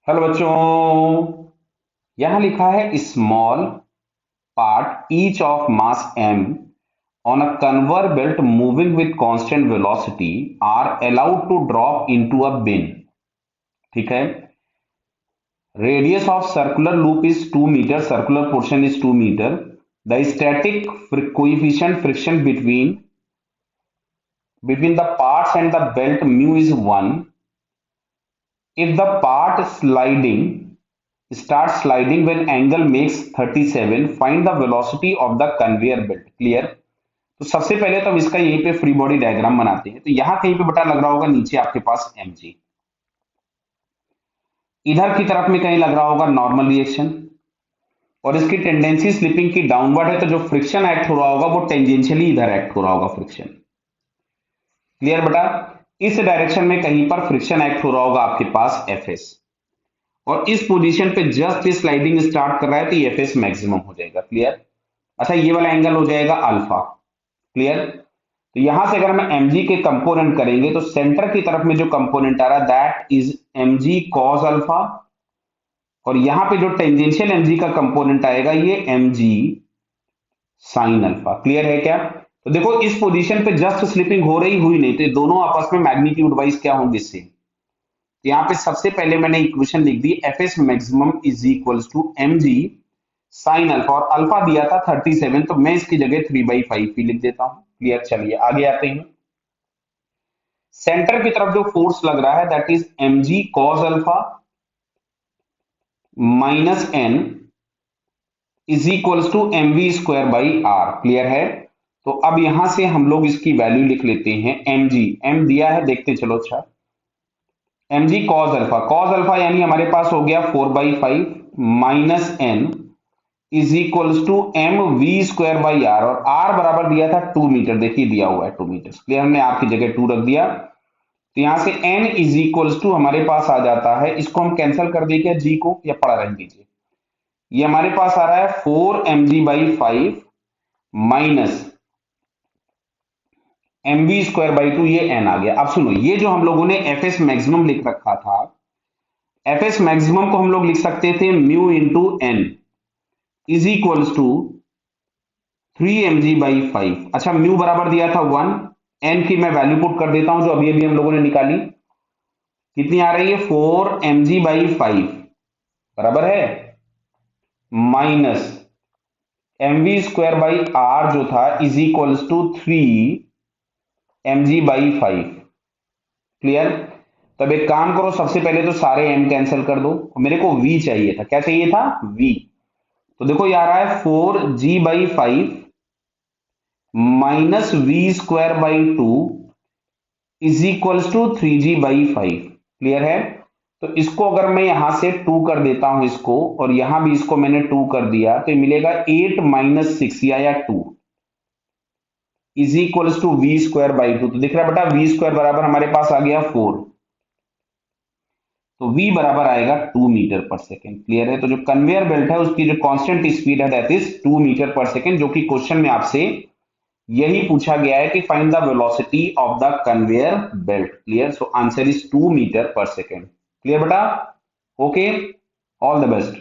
Hello बच्चों। यहां लिखा है small part each of mass m on a conveyor belt moving with constant velocity are allowed to drop into a bin। ठीक है। Radius of circular loop is 2 metre, circular portion is 2 metre. The static coefficient friction between the parts and the belt mu is 1। if the part sliding start sliding when angle makes 37, find the velocity of the conveyor belt। Clear. तो सबसे पहले तो हम इसका यहीं पे free body diagram बनाते हैं। तो यहां कहीं पे बटा लग रहा होगा नीचे आपके पास mg, इधर की तरफ में कहीं लग रहा होगा नॉर्मल रिएक्शन, और इसकी टेंडेंसी स्लिपिंग की डाउनवर्ड है, तो जो फ्रिक्शन एक्ट हो रहा होगा वो टेंजेंशियली इधर एक्ट हो रहा होगा फ्रिक्शन। क्लियर बेटा। इस डायरेक्शन में कहीं पर फ्रिक्शन एक्ट हो रहा होगा आपके पास Fs, और इस पोजीशन पे जस्ट स्लाइडिंग स्टार्ट कर रहा है तो ये Fs मैक्सिमम हो जाएगा। क्लियर। अच्छा, ये वाला एंगल हो जाएगा अल्फा। क्लियर। तो यहां से अगर हम mg के कंपोनेंट करेंगे तो सेंटर की तरफ में जो कंपोनेंट आ रहा है that is mg cos alpha, और यहां पे जो टेंजेंशियल mg का कंपोनेंट आएगा ये mg sin अल्फा। क्लियर है क्या। तो देखो इस पोजीशन पे जस्ट स्लिपिंग हो रही हुई नहीं, तो ये दोनों आपस में मैग्नीट्यूड वाइज क्या होंगे इससे। तो यहाँ पे सबसे पहले मैंने इक्वेशन लिख दी Fs maximum is equals to mg sin alpha, और अल्फा दिया था 37, तो मैं इसकी जगह 3/5 ही लिख देता हूं। क्लियर। चलिए आगे आते हैं। सेंटर की तरफ जो फोर्स लग रहा है that is mg cos alpha minus n is equals to mv square by R. Clear है। तो अब यहां से हम लोग इसकी वैल्यू लिख लेते हैं। mg m दिया है, देखते चलो। अच्छा, mg cos अल्फा यानी हमारे पास हो गया 4/5 minus n is equals to M V square by R, और आर बराबर दिया था 2 मीटर, देखिए दिया हुआ है 2 मीटर। क्लियर। हमने आर की जगह 2 रख दिया, तो यहां से n इज इक्वल्स टू हमारे पास आ जाता है, इसको हम कैंसिल कर दें क्या g को, या पड़ा रहने दीजिए। ये हमारे पास आ रहा है 4mg/5 माइनस mv²/2, ये n आ गया। अब सुनो, ये जो हम लोगों ने Fs मैक्सिमम लिख रखा था, Fs मैक्सिमम को हम लोग लिख सकते थे mu into n is equals to 3mg/5। अच्छा, म्यू बराबर दिया था 1, n की मैं वैल्यू पुट कर देता हूं जो अभी अभी हम लोगों ने निकाली। कितनी आ रही है 4mg/5 बराबर है माइनस mv²/r जो था is equals to 3mg/5। Clear. तब एक काम करो, सबसे पहले तो सारे m कैंसिल कर दो, मेरे को v चाहिए था। क्या चाहिए था v। तो देखो ये आ रहा है 4g/5 minus v²/2 is equals to 3g/5। Clear है। तो इसको अगर मैं यहां से 2 कर देता हूं इसको, और यहां भी इसको मैंने 2 कर दिया, तो ये मिलेगा 8 माइनस 6 या 2 इज इक्वल्स टू v²/2। तो दिख रहा है बेटा, v² बराबर हमारे पास आ गया 4, तो v बराबर आएगा 2 मीटर पर सेकेंड। क्लियर है। तो जो कन्वेयर बेल्ट है उसकी जो कांस्टेंट स्पीड है that is 2 metre per second, जो कि क्वेश्चन में आपसे यही पूछा गया है कि find the velocity of the conveyor belt. Clear. So answer is 2 metre per second. Clear बेटा। Okay, all the best.